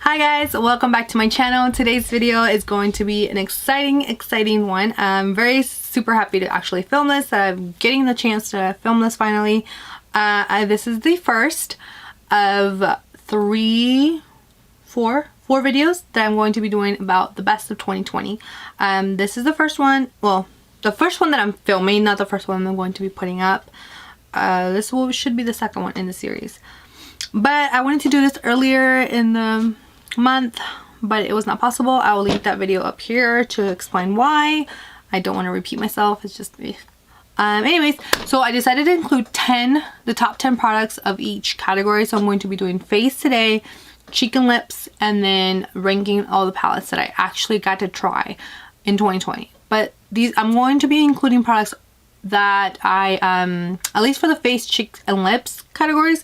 Hi guys, welcome back to my channel. Today's video is going to be an exciting one. I'm very super happy to actually film this. I'm getting the chance to film this finally. This is the first of four videos that I'm going to be doing about the best of 2020. This is the first one, well, the first one that I'm filming, not the first one I'm going to be putting up. This should be the second one in the series. But I wanted to do this earlier in the month, but it was not possible. I will link that video up here to explain why. I don't want to repeat myself. It's just me. Anyways, so I decided to include the top 10 products of each category. So I'm going to be doing face today, cheek and lips, and then ranking all the palettes that I actually got to try in 2020. But I'm going to be including products that I, at least for the face, cheeks, and lips categories,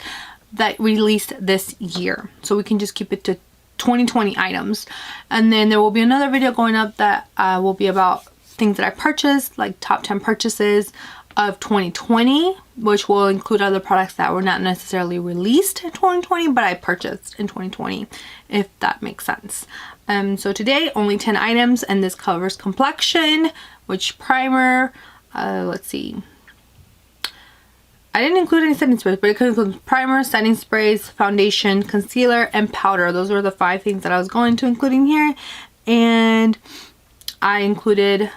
that released this year. So we can just keep it to 2020 items. And then there will be another video going up that will be about things that I purchased, like top 10 purchases of 2020, which will include other products that were not necessarily released in 2020, but I purchased in 2020, if that makes sense. So today, only 10 items, and this covers complexion, which primer, let's see. I didn't include any setting sprays, but it could include primer, setting sprays, foundation, concealer, and powder. Those were the 5 things that I was going to include in here. And I included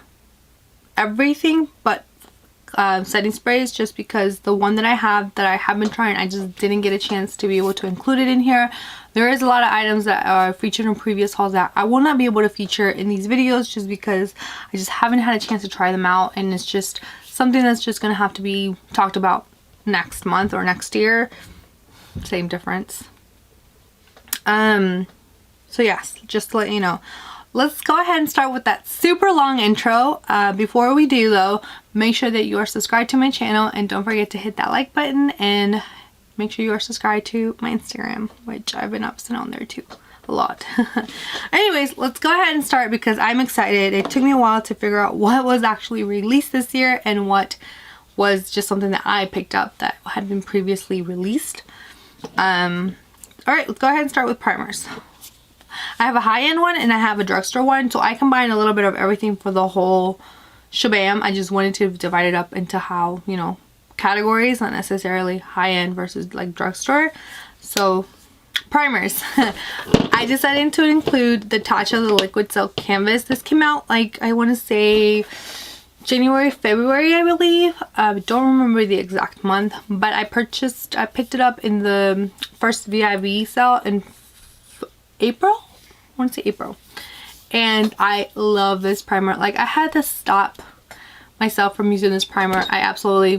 everything but setting sprays, just because the one that I have been trying, I just didn't get a chance to be able to include it in here. There is a lot of items that are featured in previous hauls that I will not be able to feature in these videos, just because I just haven't had a chance to try them out, and it's just something that's just going to have to be talked about next month or next year. Same difference. So yes, just to let you know, let's go ahead and start with that super long intro. Before we do though, make sure that you are subscribed to my channel, and don't forget to hit that like button, and make sure you are subscribed to my Instagram, which I've been uploading on there too a lot. Anyways, let's go ahead and start, because I'm excited. It took me a while to figure out what was actually released this year and what was just something that I picked up that had been previously released. Alright, let's go ahead and start with primers. I have a high-end one and I have a drugstore one, so I combine a little bit of everything for the whole shabam. I just wanted to divide it up into how, you know, categories, not necessarily high-end versus like drugstore. So primers. I decided to include the Tatcha the Liquid Silk Canvas. This came out like, I want to say January, February, I believe. I don't remember the exact month, but I picked it up in the first VIV sale in April. I want to say April. And I love this primer. Like, I had to stop myself from using this primer. I absolutely,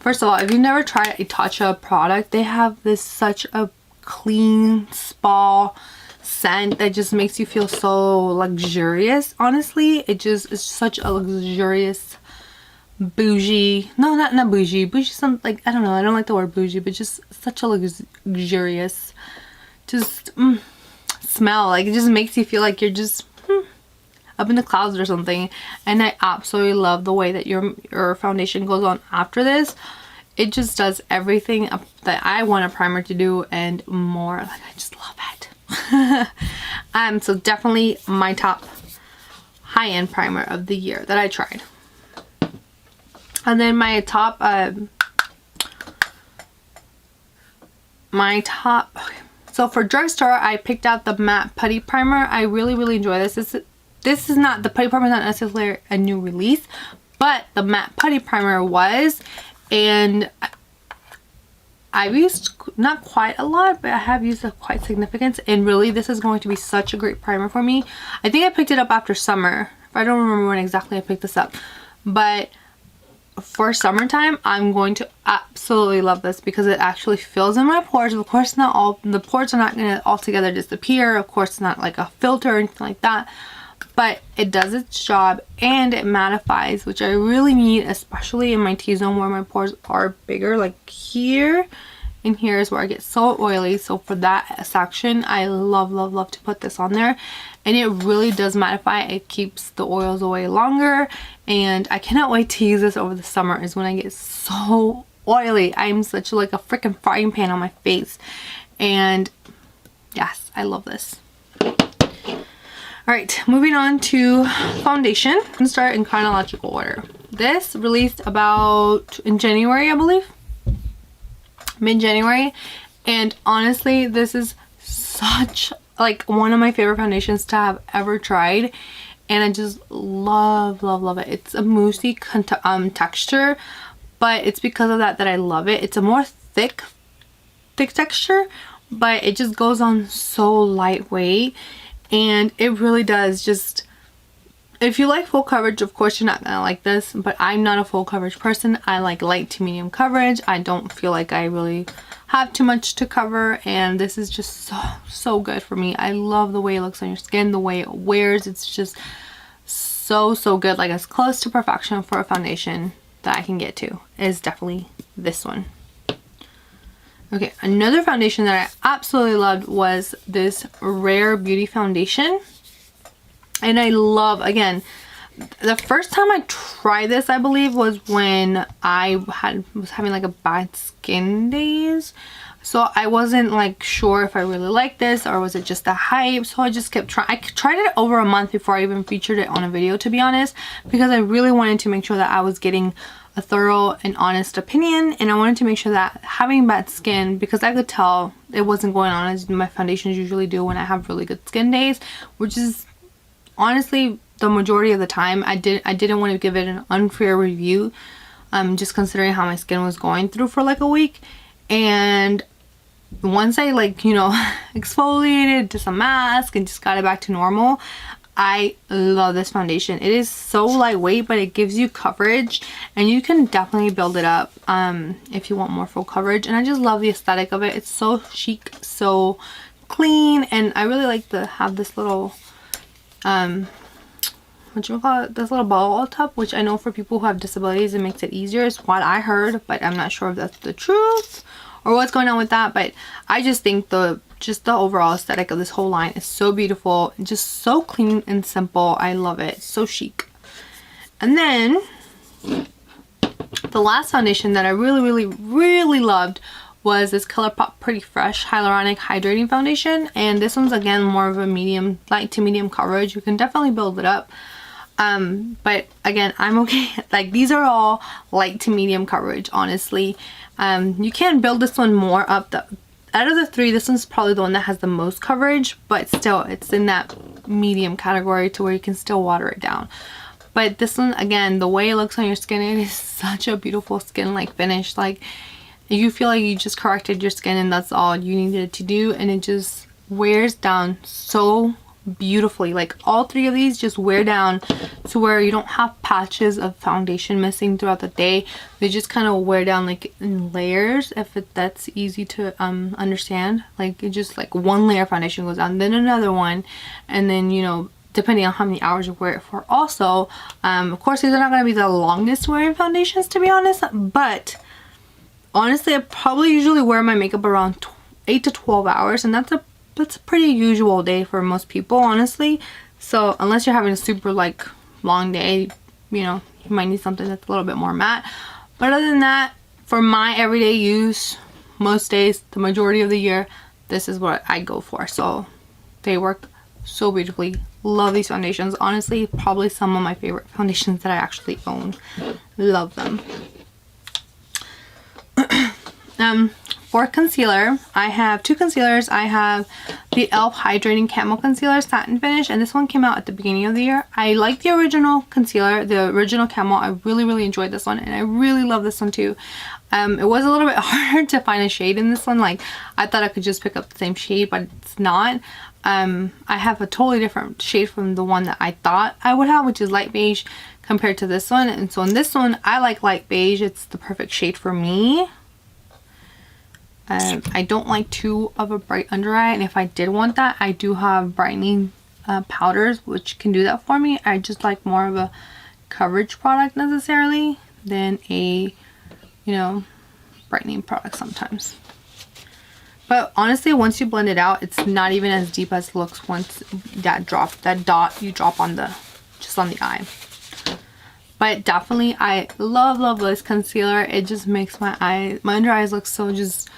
first of all, if you've never tried a Tatcha product, they have this such a clean spa scent that just makes you feel so luxurious. Honestly, it just is such a luxurious, bougie, no, not bougie, some, like, I don't know, I don't like the word bougie, but just such a luxurious just smell. Like, it just makes you feel like you're just up in the clouds or something. And I absolutely love the way that your foundation goes on after this. It just does everything that I want a primer to do and more. Like, I just love it. So definitely my top high-end primer of the year that I tried. And then my top so for drugstore, I picked out the matte putty primer. I really enjoy this. This is not, the putty primer is not necessarily a new release, but the matte putty primer was, and I've used not quite a lot, but I have used it quite significant, and really this is going to be such a great primer for me. I think I picked it up after summer. I don't remember when exactly I picked this up, but for summertime I'm going to absolutely love this, because it actually fills in my pores. Of course, not all the pores are not going to altogether disappear. Of course, it's not like a filter or anything like that, but it does its job, and it mattifies, which I really need, especially in my T-zone where my pores are bigger, like here. And here is where I get so oily. So for that section, I love to put this on there, and it really does mattify. It keeps the oils away longer, and I cannot wait to use this over the summer, is when I get so oily. I'm such like a freaking frying pan on my face, and yes, I love this. Alright, moving on to foundation. I'm gonna start in chronological order. This released about in January, I believe. Mid-January. And honestly, this is such like one of my favorite foundations to have ever tried. And I just love it. It's a moussey texture, but it's because of that I love it. It's a more thick texture, but it just goes on so lightweight, and it really does just, if you like full coverage, of course you're not gonna like this, but I'm not a full coverage person. I like light to medium coverage. I don't feel like I really have too much to cover, and this is just so good for me. I love the way it looks on your skin, the way it wears. It's just so good. Like, as close to perfection for a foundation that I can get to is definitely this one. Okay, another foundation that I absolutely loved was this Rare Beauty foundation. And I love, again, the first time I tried this, I believe, was when I was having like a bad skin days. So I wasn't like sure if I really liked this or was it just the hype. So I just kept trying. I tried it over a month before I even featured it on a video, to be honest, because I really wanted to make sure that I was getting a thorough and honest opinion, and I wanted to make sure that having bad skin, because I could tell it wasn't going on as my foundations usually do when I have really good skin days, which is honestly the majority of the time. I didn't want to give it an unfair review, just considering how my skin was going through for like a week. And once I, like, you know, exfoliated, did some mask, and just got it back to normal, I love this foundation. It is so lightweight, but it gives you coverage, and you can definitely build it up if you want more full coverage. And I just love the aesthetic of it. It's so chic, so clean, and I really like to have this little what you call it, this little ball top, which I know for people who have disabilities it makes it easier, is what I heard, but I'm not sure if that's the truth or what's going on with that. But I just think the overall aesthetic of this whole line is so beautiful, just so clean and simple. I love it. So chic. And then the last foundation that I really loved was this ColourPop Pretty Fresh Hyaluronic Hydrating Foundation. And this one's, again, more of a medium, light to medium coverage. You can definitely build it up. But again, I'm okay. Like, these are all light to medium coverage, honestly. You can build this one more up. Out of the three, this one's probably the one that has the most coverage, but still, it's in that medium category to where you can still water it down. But this one, again, the way it looks on your skin, it is such a beautiful skin-like finish. Like, you feel like you just corrected your skin and that's all you needed to do, and it just wears down so beautifully. Like, all three of these just wear down to where you don't have patches of foundation missing throughout the day. They just kind of wear down like in layers, if that's easy to understand. Like, it just, like, one layer of foundation goes on, then another one, and then, you know, depending on how many hours you wear it for. Also, of course, these are not going to be the longest wearing foundations, to be honest, but honestly, I probably usually wear my makeup around 8 to 12 hours, and that's a pretty usual day for most people, honestly. So unless you're having a super, like, long day, you know, you might need something that's a little bit more matte. But other than that, for my everyday use, most days, the majority of the year, this is what I go for. So they work so beautifully. Love these foundations. Honestly, probably some of my favorite foundations that I actually own. Love them. For concealer, I have two concealers. I have the e.l.f. Hydrating Camo Concealer Satin Finish, and this one came out at the beginning of the year. I like the original concealer, the original camo. I really enjoyed this one, and I really love this one too. It was a little bit harder to find a shade in this one. Like, I thought I could just pick up the same shade, but it's not. I have a totally different shade from the one that I thought I would have, which is light beige, compared to this one. And so in this one, I like light beige. It's the perfect shade for me. I don't like too of a bright under eye, and if I did want that, I do have brightening powders which can do that for me. I just like more of a coverage product necessarily than a, you know, brightening product sometimes. But honestly, once you blend it out, it's not even as deep as it looks once that dot you drop on the, just on the eye. But definitely, I love this concealer. It just makes my under eyes look so just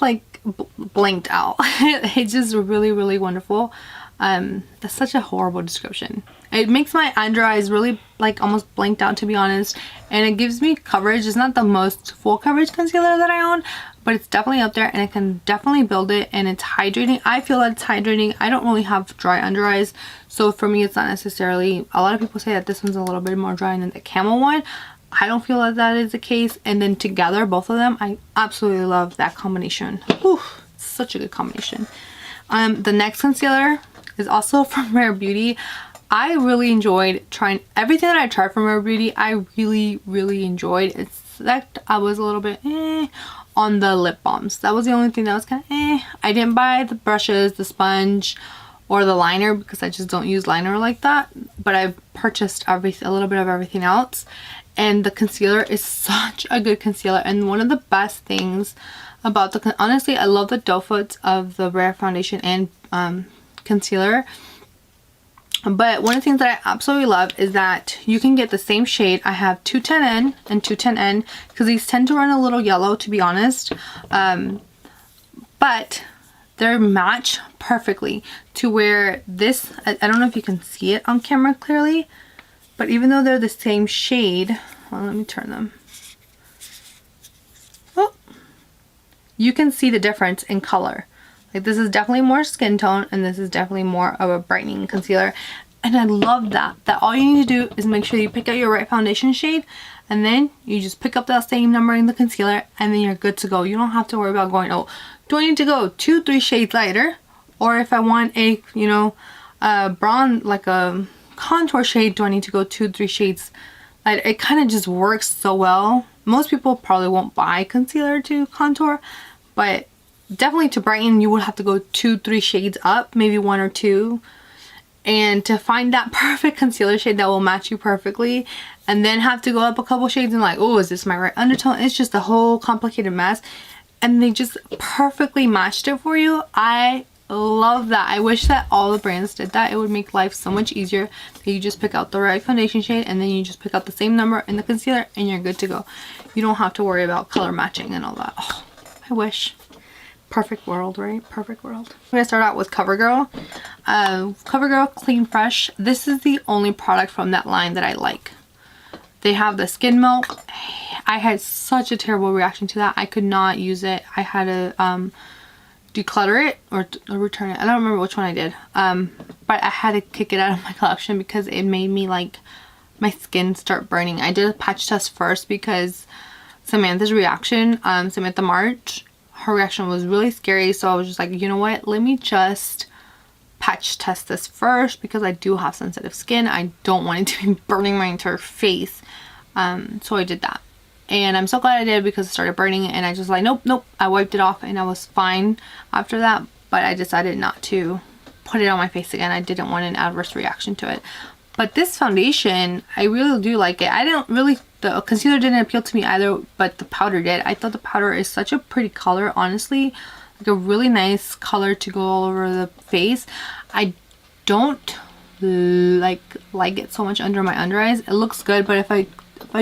like blinked out. It's just really wonderful. That's such a horrible description. It makes my under eyes really like almost blanked out, to be honest, and it gives me coverage. It's not the most full coverage concealer that I own, but it's definitely up there and it can definitely build it, and it's hydrating. I feel that it's hydrating. I don't really have dry under eyes, so for me it's not necessarily, a lot of people say that this one's a little bit more dry than the Camel one. I don't feel that that is the case, and then together both of them, I absolutely love that combination. Whew, such a good combination. The next concealer is also from Rare Beauty. I really enjoyed trying everything that I tried from Rare Beauty. I really enjoyed, except I was a little bit on the lip balms. That was the only thing that was kind of I didn't buy the brushes, the sponge, or the liner because I just don't use liner like that, but I've purchased a little bit of everything else, and the concealer is such a good concealer. And one of the best things about the, honestly, I love the doe foots of the Rare foundation and concealer, but one of the things that I absolutely love is that you can get the same shade. I have 210N and 210N because these tend to run a little yellow, to be honest, but they match perfectly to where this, I don't know if you can see it on camera clearly, but even though they're the same shade, well, let me turn them. Oh, you can see the difference in color. Like, this is definitely more skin tone and this is definitely more of a brightening concealer. And I love that all you need to do is make sure you pick out your right foundation shade, and then you just pick up that same number in the concealer, and then you're good to go. You don't have to worry about going, oh, do I need to go 2-3 shades lighter? Or if I want a, you know, bronze, like a contour shade, do I need to go 2-3 shades lighter? It kind of just works so well. Most people probably won't buy concealer to contour, but definitely to brighten you would have to go 2-3 shades up, maybe 1 or 2, and to find that perfect concealer shade that will match you perfectly, and then have to go up a couple shades and like, oh, is this my right undertone? It's just a whole complicated mess, and they just perfectly matched it for you. I love that. I wish that all the brands did that. It would make life so much easier. That you just pick out the right foundation shade and then you just pick out the same number in the concealer and you're good to go. You don't have to worry about color matching and all that. Oh, I wish. Perfect world, right? Perfect world. I'm gonna start out with CoverGirl. CoverGirl Clean Fresh. This is the only product from that line that I like. They have the Skin Milk. I had such a terrible reaction to that. I could not use it. I had to declutter it or return it. I don't remember which one I did. But I had to kick it out of my collection because it made me like my skin start burning. I did a patch test first because Samantha's reaction, Samantha March, her reaction was really scary, so I was just like, you know what, let me just patch test this first because I do have sensitive skin. I don't want it to be burning my entire face. So I did that, and I'm so glad I did because it started burning, and I just like, nope, I wiped it off and I was fine after that. But I decided not to put it on my face again. I didn't want an adverse reaction to it. But this foundation, I really do like it. I don't really, the concealer didn't appeal to me either, but the powder did. I thought the powder is such a pretty color, honestly. Like a really nice color to go all over the face. I don't like it so much under my under eyes. It looks good, but if I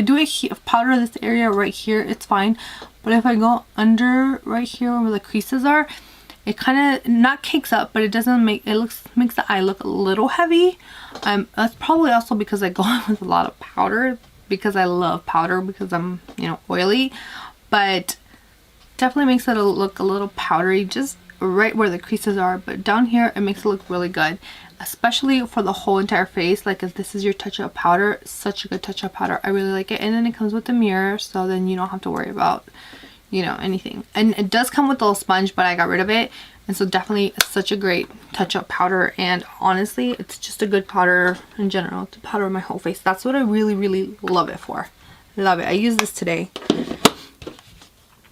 do a powder this area right here, it's fine. But if I go under right here where the creases are, it kind of not cakes up, but it doesn't make it makes the eye look a little heavy. That's probably also because I go in with a lot of powder, because I love powder because I'm, you know, oily. But definitely makes it look a little powdery just right where the creases are, but down here it makes it look really good, especially for the whole entire face. Like if this is your touch-up powder, such a good touch-up powder. I really like it. And then it comes with the mirror, so then you don't have to worry about, you know, anything. And it does come with a little sponge, but I got rid of it. And so definitely such a great touch-up powder, and honestly it's just a good powder in general to powder my whole face. That's what I really love it for. Love it. I use this today.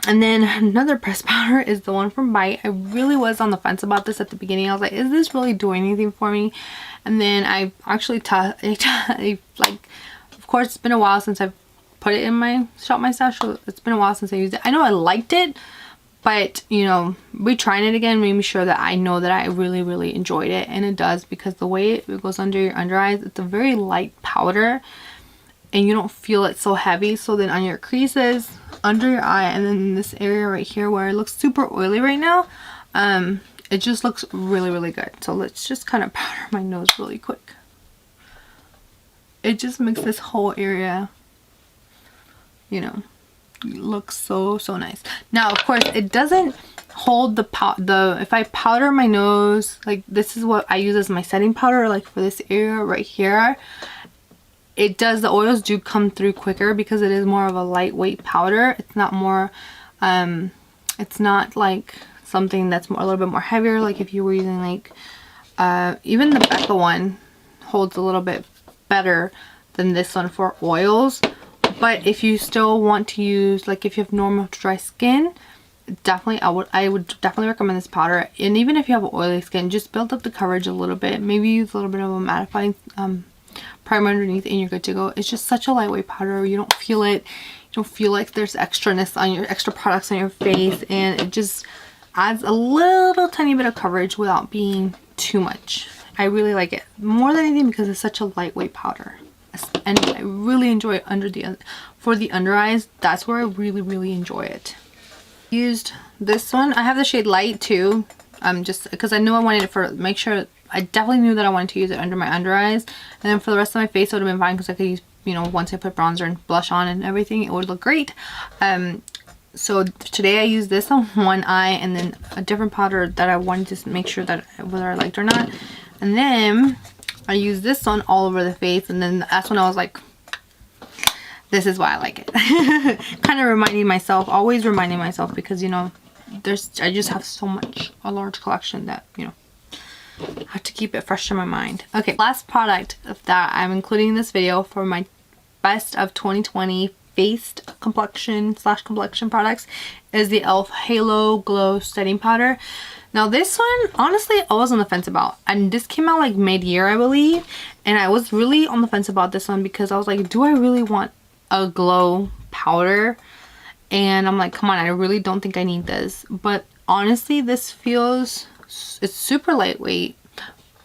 And then another pressed powder is the one from Bite. I really was on the fence about this at the beginning. I was like, is this really doing anything for me? And then I actually like, of course it's been a while since I've put it in my Shop My Stash, so it's been a while since I used it. I know I liked it, but you know, retrying it again made me sure that I know that I really enjoyed it. And it does, because the way it goes under your under eyes, it's a very light powder and you don't feel it so heavy. So then on your creases, under your eye, and then this area right here where it looks super oily right now, it just looks really, really good. So let's just kind of powder my nose really quick. It just makes this whole area, you know, look so nice. Now, of course, it doesn't hold if I powder my nose, like this is what I use as my setting powder, like for this area right here, it does, the oils do come through quicker because it is more of a lightweight powder. It's not more, it's not like something that's a little bit more heavier. Like if you were using like, even the Becca one holds a little bit better than this one for oils. But if you still want to use, like if you have normal dry skin, definitely I would definitely recommend this powder. And even if you have oily skin, just build up the coverage a little bit. Maybe use a little bit of a mattifying primer underneath and you're good to go. It's just such a lightweight powder. You don't feel it. You don't feel like there's extraness on your extra products on your face, and it just adds a little tiny bit of coverage without being too much. I really like it more than anything because it's such a lightweight powder. And I really enjoy it for the under eyes. That's where I really enjoy it. Used this one. I have the shade Light too, just because I knew I wanted it make sure, I definitely knew that I wanted to use it under my under eyes, and then for the rest of my face it would have been fine because I could use, you know, once I put bronzer and blush on and everything, it would look great. So today I used this on one eye, and then a different powder that I wanted to make sure that whether I liked or not, and then I used this one all over the face, and then that's when I was like, this is why I like it. Kind of reminding myself, always reminding myself, because, you know, I just have a large collection that, you know, I have to keep it fresh in my mind. Okay, last product that I'm including in this video for my best of 2020 face complexion products is the e.l.f. Halo Glow Setting Powder. Now this one, honestly, I was on the fence about, and this came out like mid-year, I believe, and I was really on the fence about this one because I was like, do I really want a glow powder? And I'm like, come on, I really don't think I need this. But honestly, this feels, it's super lightweight,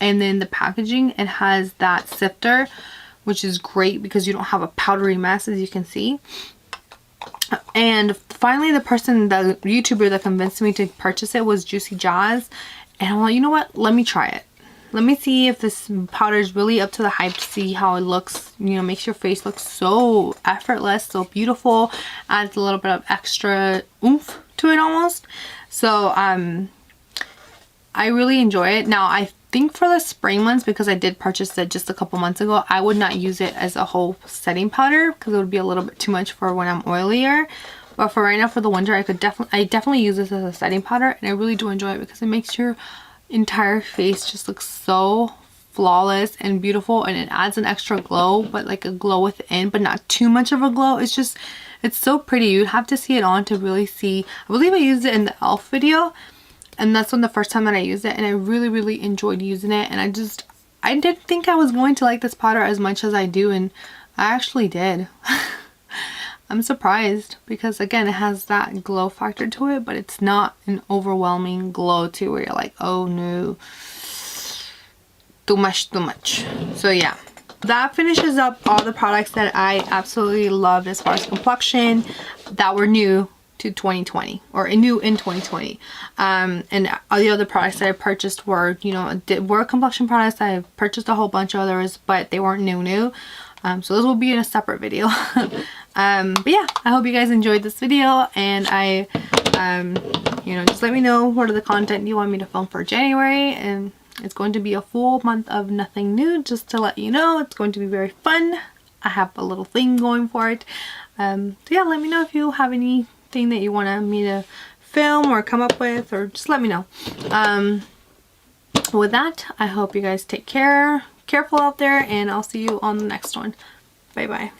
and then the packaging, it has that sifter, which is great because you don't have a powdery mess, as you can see. And finally, the YouTuber that convinced me to purchase it was Juicy Jazz, and I'm like, you know what, let me try it. Let me see if this powder is really up to the hype, to see how it looks. You know, makes your face look so effortless, so beautiful, adds a little bit of extra oomph to it almost. So I really enjoy it. Now I think for the spring ones, because I did purchase it just a couple months ago, I would not use it as a whole setting powder because it would be a little bit too much for when I'm oilier. But for right now, for the winter, I definitely use this as a setting powder, and I really do enjoy it because it makes your entire face just look so flawless and beautiful, and it adds an extra glow, but like a glow within, but not too much of a glow. It's just, it's so pretty. You'd have to see it on to really see. I believe I used it in the e.l.f. video, and that's when the first time that I used it, and I really enjoyed using it. And I didn't think I was going to like this powder as much as I do, and I actually did. I'm surprised because, again, it has that glow factor to it, but it's not an overwhelming glow to where you're like, oh no, too much. So yeah, that finishes up all the products that I absolutely loved as far as complexion that were new to 2020, or new in 2020. And all the other products that I purchased were, you know, were complexion products. I purchased a whole bunch of others, but they weren't new. So those will be in a separate video. But yeah, I hope you guys enjoyed this video, and you know, just let me know what are the content you want me to film for January. And it's going to be a full month of nothing new, just to let you know. It's going to be very fun. I have a little thing going for it. So yeah, let me know if you have anything that you want me to film or come up with, or just let me know. With that, I hope you guys take care, careful out there, and I'll see you on the next one. Bye bye.